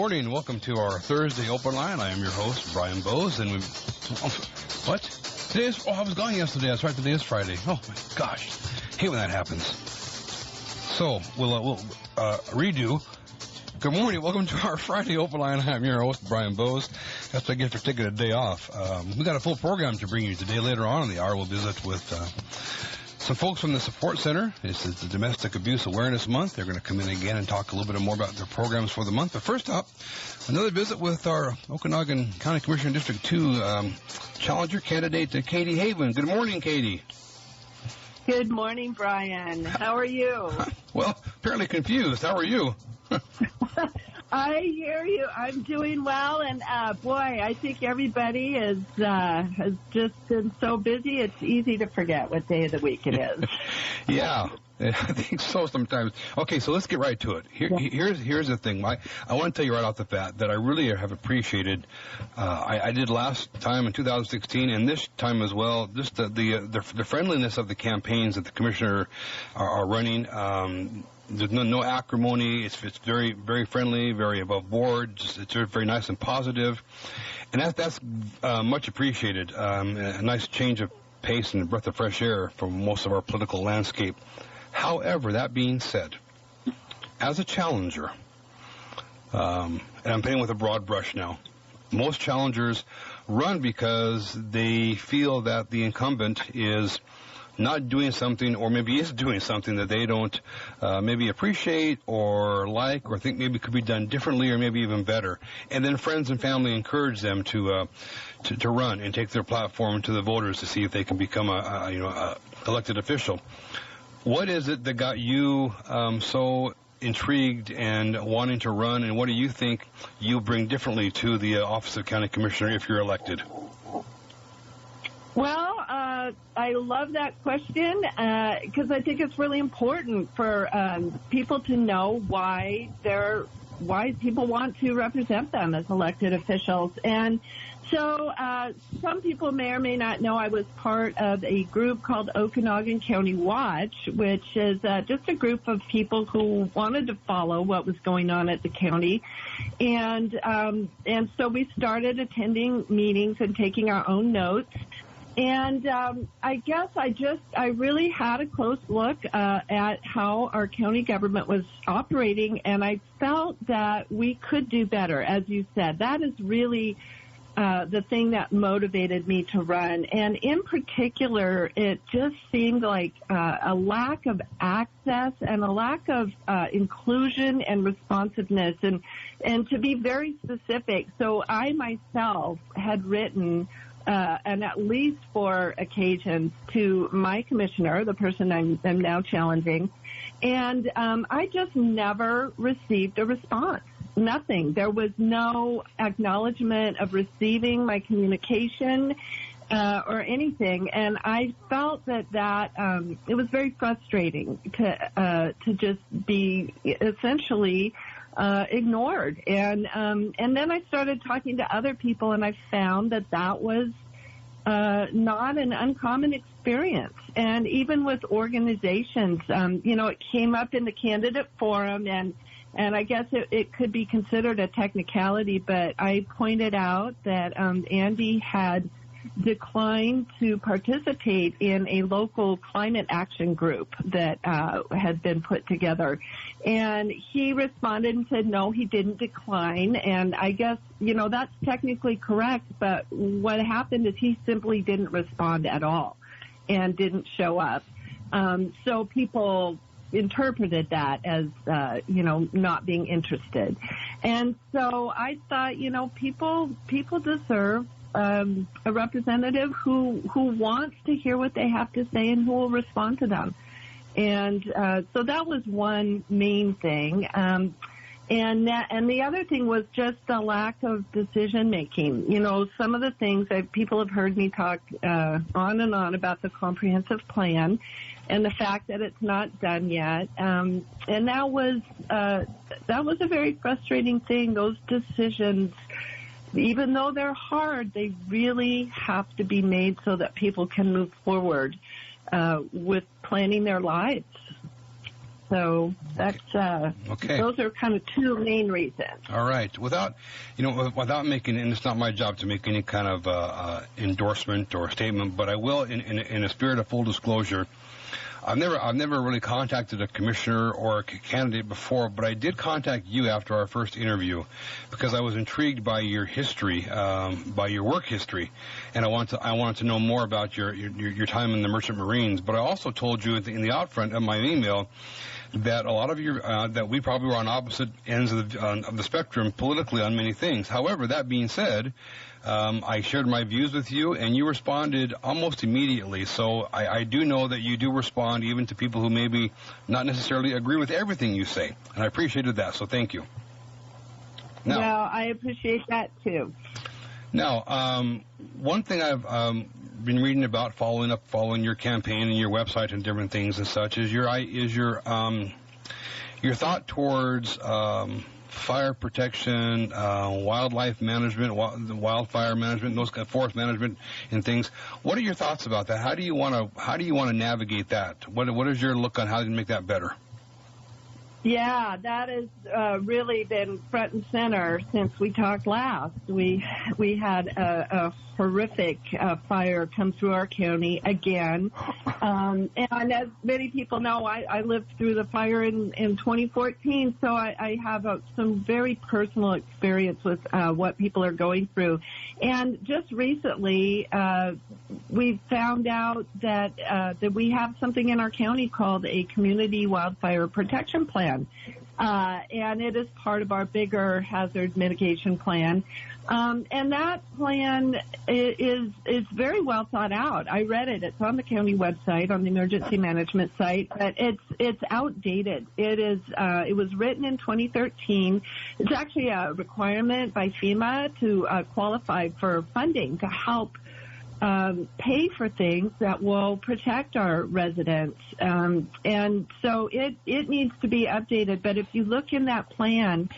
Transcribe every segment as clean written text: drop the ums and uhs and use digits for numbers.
morning. Welcome to our Thursday open line. I am your host, Brian Bose, and what? Today is, I was gone yesterday. That's right, today is Friday. Oh, my gosh. Hate when that happens. So, we'll redo. Good morning. Welcome to our Friday open line. I'm your host, Brian Bose. That's what I get for taking a day off. We got a full program to bring you today. Later on in the hour, we'll visit with some folks from the support center. This is the Domestic Abuse Awareness Month. They're going to come in again and talk a little bit more about their programs for the month. But first up, another visit with our Okanagan County Commissioner District 2 challenger candidate, Katie Haven. Good morning, Katie. Good morning, Brian. How are you? Well, apparently confused. How are you? I hear you. I'm doing well, and boy, I think everybody has just been so busy. It's easy to forget what day of the week it is. Yeah, I think so sometimes. Okay, so let's get right to it. Here's the thing. I want to tell you right off the bat that I really have appreciated. I did last time in 2016, and this time as well. Just the friendliness of the campaigns that the commissioner are running. There's no acrimony. It's very, very friendly, very above board. It's very nice and positive, and that's much appreciated. A nice change of pace and a breath of fresh air from most of our political landscape. However, that being said, as a challenger, and I'm painting with a broad brush now, most challengers run because they feel that the incumbent is not doing something, or maybe is doing something that they don't maybe appreciate or like, or think maybe could be done differently or maybe even better. And then friends and family encourage them to run and take their platform to the voters to see if they can become a elected official. What is it that got you so intrigued and wanting to run, and what do you think you bring differently to the office of county commissioner if you're elected? Well, I love that question because I think it's really important for people to know why people want to represent them as elected officials. And so some people may or may not know I was part of a group called Okanagan County Watch, which is just a group of people who wanted to follow what was going on at the county. And so we started attending meetings and taking our own notes. And I guess I really had a close look at how our county government was operating, and I felt that we could do better, as you said. That is really the thing that motivated me to run. And in particular, it just seemed like a lack of access and a lack of inclusion and responsiveness. And to be very specific, so I myself had written and at least 4 occasions to my commissioner, the person I'm now challenging, and I just never received a response. Nothing. There was no acknowledgement of receiving my communication or anything, and I felt that it was very frustrating to just be essentially ignored. And then I started talking to other people, and I found that was not an uncommon experience. And even with organizations, it came up in the candidate forum, and I guess it could be considered a technicality, but I pointed out that Andy had declined to participate in a local climate action group that had been put together. And he responded and said, no, he didn't decline. And I guess, that's technically correct, but what happened is he simply didn't respond at all and didn't show up. So people interpreted that as, not being interested. And so I thought, people deserve a representative who wants to hear what they have to say and who will respond to them. And so that was one main thing. And the other thing was just the lack of decision making. Some of the things that people have heard me talk on and on about the comprehensive plan and the fact that it's not done yet. And that was a very frustrating thing. Those decisions, even though they're hard, they really have to be made so that people can move forward with planning their lives. So that's okay. Those are kind of two main reasons. All right. Without making, and it's not my job to make any kind of endorsement or statement, but I will, in a spirit of full disclosure. I've never really contacted a commissioner or a candidate before, but I did contact you after our first interview because I was intrigued by your history, by your work history, and I wanted to know more about your time in the Merchant Marines. But I also told you in the outfront of my email that a lot of that we probably were on opposite ends of the spectrum politically on many things. However, that being said, I shared my views with you, and you responded almost immediately. So I do know that you do respond even to people who maybe not necessarily agree with everything you say, and I appreciated that. So thank you. Now, well, I appreciate that too. Now, one thing I've been reading about, following your campaign and your website and different things and such, is your thought towards fire protection, wildlife management, wildfire management, those kind of forest management and things. What are your thoughts about that? How do you want to navigate that? What is your look on how to make that better? Yeah, that has really been front and center since we talked last. We had a horrific fire come through our county again. And as many people know, I lived through the fire in 2014, so I have some very personal experience with what people are going through. And just recently, we found out that we have something in our county called a community wildfire protection plan. And it is part of our bigger hazard mitigation plan. And that plan is very well thought out. I read it. It's on the county website, on the emergency management site, but it's outdated. It was written in 2013. It's actually a requirement by FEMA to qualify for funding to help pay for things that will protect our residents. And so it needs to be updated. But if you look in that plan,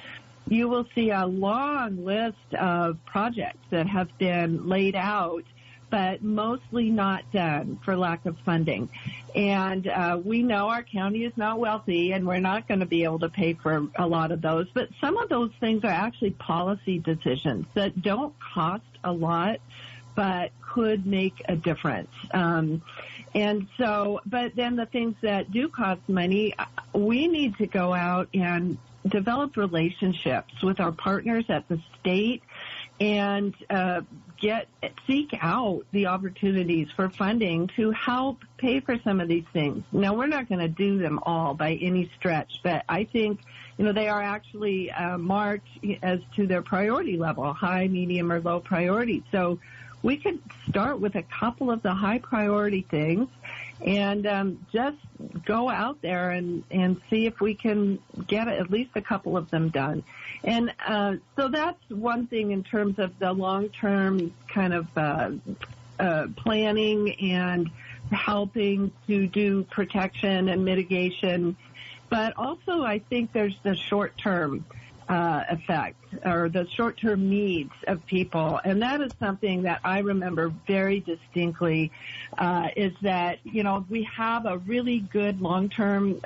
you will see a long list of projects that have been laid out, but mostly not done for lack of funding. And we know our county is not wealthy, and we're not going to be able to pay for a lot of those. But some of those things are actually policy decisions that don't cost a lot, but could make a difference. And so, but then the things that do cost money, we need to go out and develop relationships with our partners at the state and seek out the opportunities for funding to help pay for some of these things. Now, we're not going to do them all by any stretch, but I think, they are actually marked as to their priority level, high, medium, or low priority. So we could start with a couple of the high priority things and just go out there and see if we can get at least a couple of them done. And so that's one thing in terms of the long-term kind of planning and helping to do protection and mitigation. But also I think there's the short-term effect or the short-term needs of people. And that is something that I remember very distinctly is that, we have a really good long-term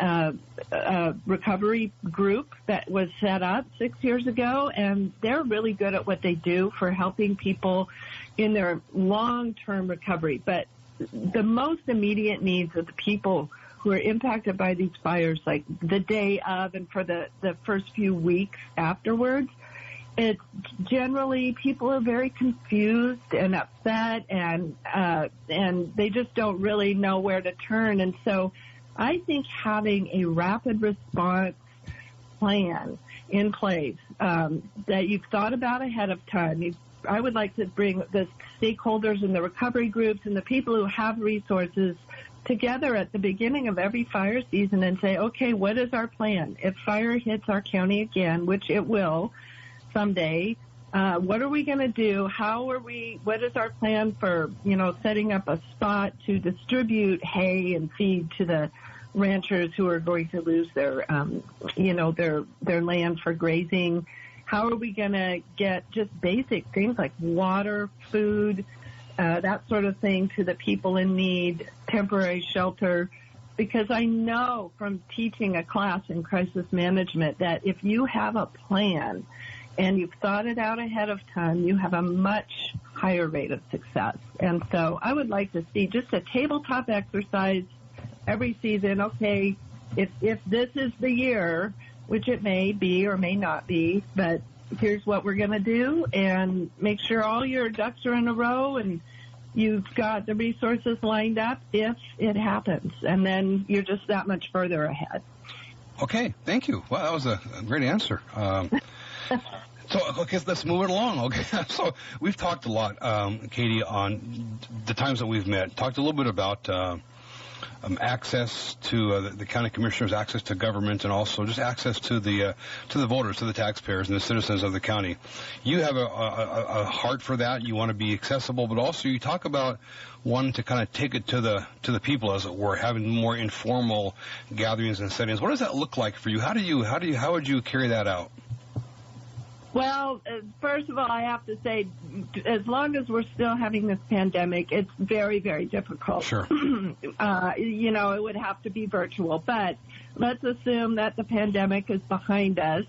recovery group that was set up 6 years ago, and they're really good at what they do for helping people in their long-term recovery. But the most immediate needs of the people who are impacted by these fires, like the day of and for the first few weeks afterwards, it's generally people are very confused and upset and they just don't really know where to turn. And so I think having a rapid response plan in place that you've thought about ahead of time, I would like to bring the stakeholders and the recovery groups and the people who have resources together at the beginning of every fire season and say, okay, what is our plan? If fire hits our county again, which it will someday, what are we going to do? What is our plan for, setting up a spot to distribute hay and feed to the ranchers who are going to lose their land for grazing? How are we going to get just basic things like water, food, that sort of thing to the people in need, temporary shelter, because I know from teaching a class in crisis management that if you have a plan and you've thought it out ahead of time, you have a much higher rate of success. And so I would like to see just a tabletop exercise every season. Okay, if this is the year, which it may be or may not be, but here's what we're going to do, and make sure all your ducks are in a row and you've got the resources lined up if it happens. And then you're just that much further ahead. Okay, thank you. Well, that was a great answer. So, okay, let's move it along. Okay, so we've talked a lot, Katie, on the times that we've met. Talked a little bit about access to the county commissioners, access to government, and also just access to the voters, to the taxpayers, and the citizens of the county. You have a heart for that. You want to be accessible, but also you talk about wanting to kind of take it to the people, as it were, having more informal gatherings and settings. What does that look like for you? How would you carry that out? Well, first of all, I have to say, as long as we're still having this pandemic, it's very, very difficult. Sure. It would have to be virtual. But let's assume that the pandemic is behind us.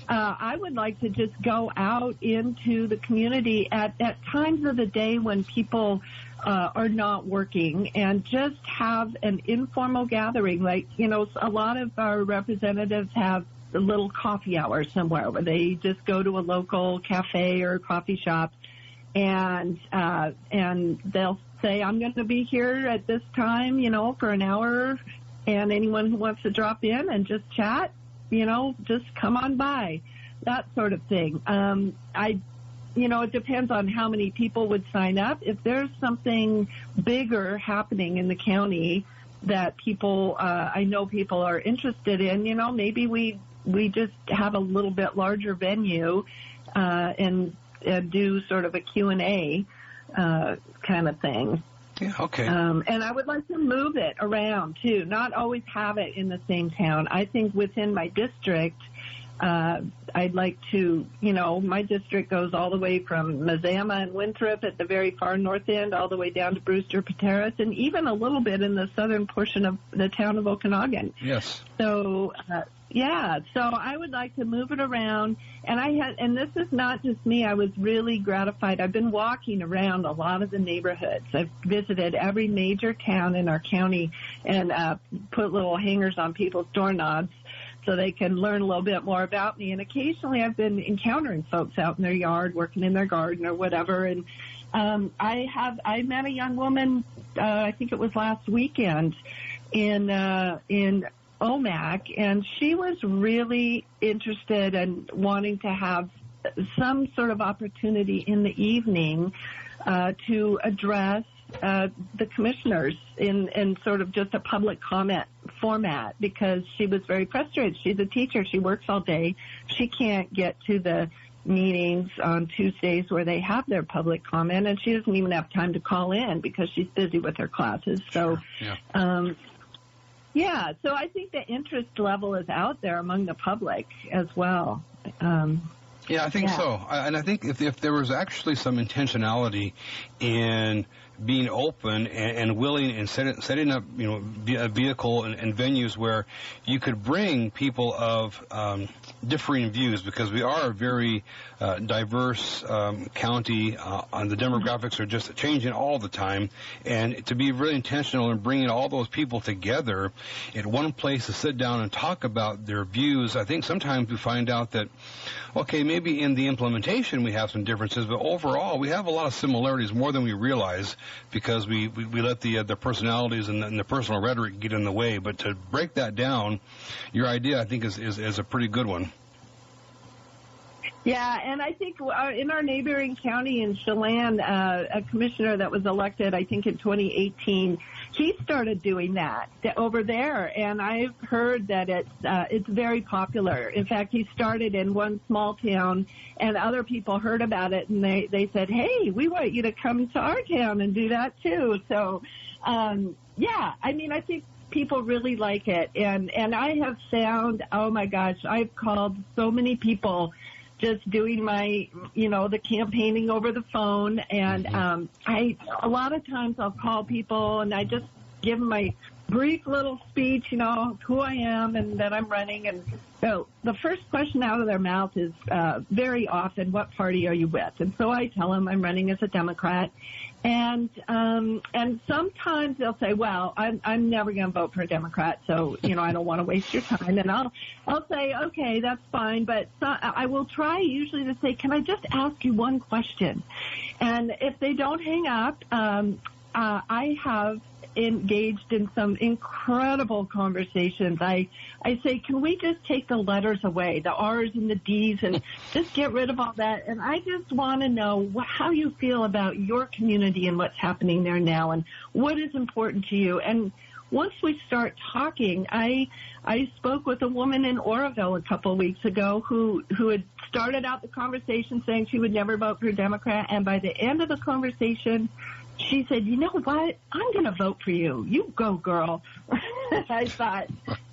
I would like to just go out into the community at times of the day when people are not working and just have an informal gathering. Like, a lot of our representatives have a little coffee hour somewhere where they just go to a local cafe or coffee shop and they'll say, I'm going to be here at this time, for an hour, and anyone who wants to drop in and just chat, just come on by, that sort of thing. It depends on how many people would sign up. If there's something bigger happening in the county that I know people are interested in, maybe we just have a little bit larger venue and do sort of a Q&A kind of thing. Yeah, okay. And I would like to move it around, too, not always have it in the same town. I think within my district, I'd like to, my district goes all the way from Mazama and Winthrop at the very far north end all the way down to Brewster, Pateros, and even a little bit in the southern portion of the town of Okanagan. Yes. So, so I would like to move it around. And this is not just me. I was really gratified. I've been walking around a lot of the neighborhoods. I've visited every major town in our county and put little hangers on people's doorknobs so they can learn a little bit more about me. And occasionally I've been encountering folks out in their yard, working in their garden or whatever. And I met a young woman, I think it was last weekend, in OMAC, and she was really interested in wanting to have some sort of opportunity in the evening to address the commissioners in sort of just a public comment format, because she was very frustrated. She's a teacher. She works all day. She can't get to the meetings on Tuesdays where they have their public comment, and she doesn't even have time to call in because she's busy with her classes. So, sure. Yeah. So I think the interest level is out there among the public as well. Yeah, I think so. And I think if there was actually some intentionality in being open and willing and setting up, a vehicle and venues where you could bring people of differing views, because we are a very diverse county, and the demographics are just changing all the time, and to be really intentional in bringing all those people together at one place to sit down and talk about their views. I think sometimes we find out that, okay, maybe in the implementation we have some differences, but overall we have a lot of similarities, more than we realize, because we let the personalities and the personal rhetoric get in the way. But to break that down, your idea, I think, is a pretty good one. Yeah, and I think in our neighboring county in Chelan, a commissioner that was elected, I think in 2018, he started doing that over there, and I've heard that it's very popular. In fact, he started in one small town, and other people heard about it, and they said, hey, we want you to come to our town and do that too. So, I think people really like it, and I have found, oh my gosh, I've called so many people just doing my, the campaigning over the phone. And a lot of times I'll call people and I just give them my brief little speech, who I am and that I'm running. And so the first question out of their mouth is very often, what party are you with? And so I tell them I'm running as a Democrat. And sometimes they'll say, well, I'm never going to vote for a Democrat, so, I don't want to waste your time. And I'll say, okay, that's fine. But I will try usually to say, can I just ask you one question? And if they don't hang up, I have engaged in some incredible conversations. I say, can we just take the letters away, the R's and the D's, and just get rid of all that? And I just want to know how you feel about your community and what's happening there now and what is important to you. And once we start talking, I spoke with a woman in Oroville a couple of weeks ago who had started out the conversation saying she would never vote for a Democrat, and by the end of the conversation, she said, you know what, I'm going to vote for you. You go, girl. I thought,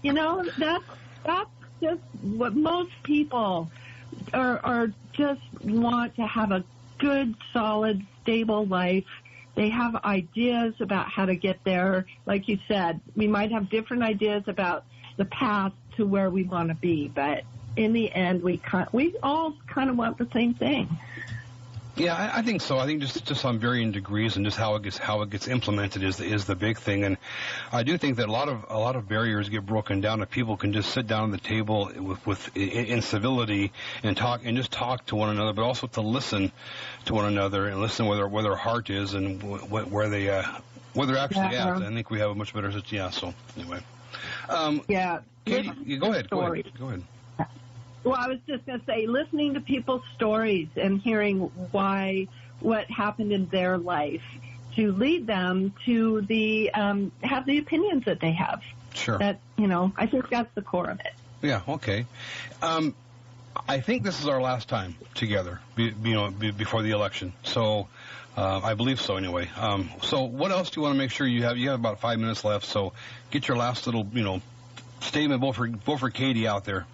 that's just what most people are just want to have a good, solid, stable life. They have ideas about how to get there. Like you said, we might have different ideas about the path to where we want to be, but in the end, we all kind of want the same thing. Yeah, I think so. I think just on varying degrees and just how it gets implemented is the big thing. And I do think that a lot of barriers get broken down if people can just sit down at the table in civility and talk to one another, but also to listen to one another and listen where their heart is and where they're actually at. I think we have a much better situation. Yeah. So anyway, Katie, go ahead. Go ahead. Well, I was just going to say, listening to people's stories and hearing what happened in their life to lead them to have the opinions that they have. Sure. That, I think that's the core of it. Yeah, okay. I think this is our last time together, before the election. So, I believe so anyway. So what else do you want to make sure you have? You have about 5 minutes left, so get your last little, statement, vote for Katie out there.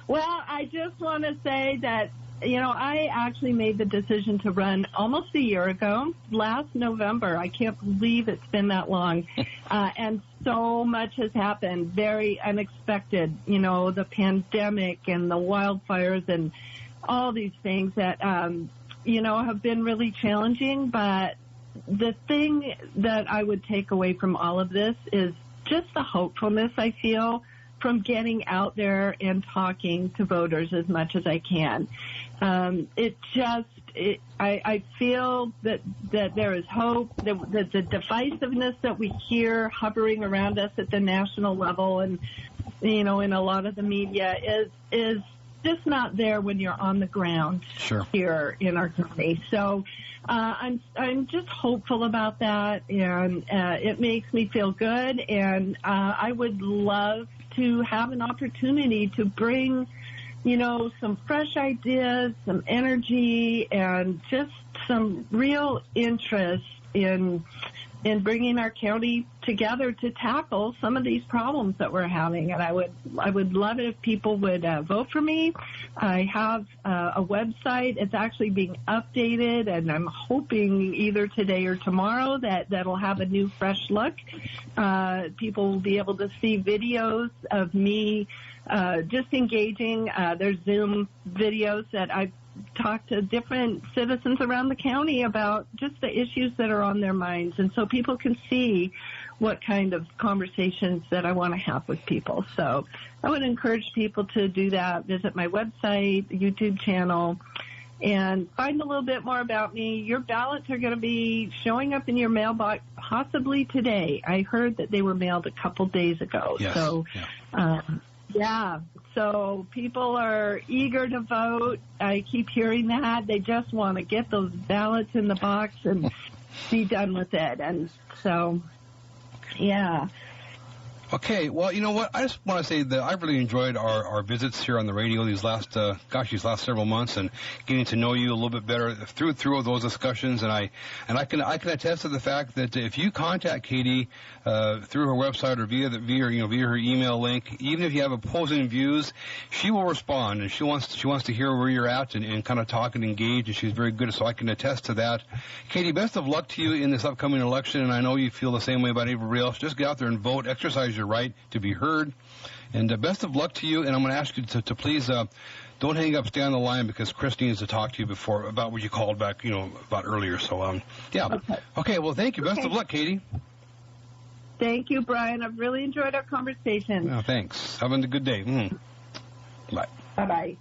Well, I just want to say that, I actually made the decision to run almost a year ago, last November. I can't believe it's been that long. And so much has happened, very unexpected, the pandemic and the wildfires and all these things that, have been really challenging. But the thing that I would take away from all of this is just the hopefulness I feel from getting out there and talking to voters as much as I can. I feel that there is hope, that the divisiveness that we hear hovering around us at the national level and, in a lot of the media is just not there when you're on the ground here in our county. So I'm just hopeful about that, and it makes me feel good, and I would love to have an opportunity to bring, some fresh ideas, some energy, and just some real interest in bringing our county together to tackle some of these problems that we're having. And I would love it if people would vote for me. I have a website. It's actually being updated, and I'm hoping either today or tomorrow that'll have a new, fresh look. People will be able to see videos of me just engaging. There's Zoom videos that I've talked to different citizens around the county about just the issues that are on their minds, and so people can see what kind of conversations that I want to have with people. So I would encourage people to do that, visit my website, YouTube channel, and find a little bit more about me. Your ballots are going to be showing up in your mailbox possibly today. I heard that they were mailed a couple days ago. Yes. So, so people are eager to vote. I keep hearing that. They just want to get those ballots in the box and be done with it. And so, yeah. Okay, well, you know what? I just want to say that I've really enjoyed our visits here on the radio these last several months, and getting to know you a little bit better through those discussions. And I can attest to the fact that if you contact Katie through her website or via her email link, even if you have opposing views, she will respond, and she wants to hear where you're at and kind of talk and engage. And she's very good, so I can attest to that. Katie, best of luck to you in this upcoming election, and I know you feel the same way about everybody else. Just get out there and vote, exercise your right to be heard, and best of luck to you. And I'm going to ask you to please don't hang up, stay on the line, because Chris needs to talk to you about what you called back, about earlier. So yeah. Okay. Well, thank you. Best of luck, Katie. Thank you, Brian. I've really enjoyed our conversation. Thanks. Having a good day. Bye. Bye-bye.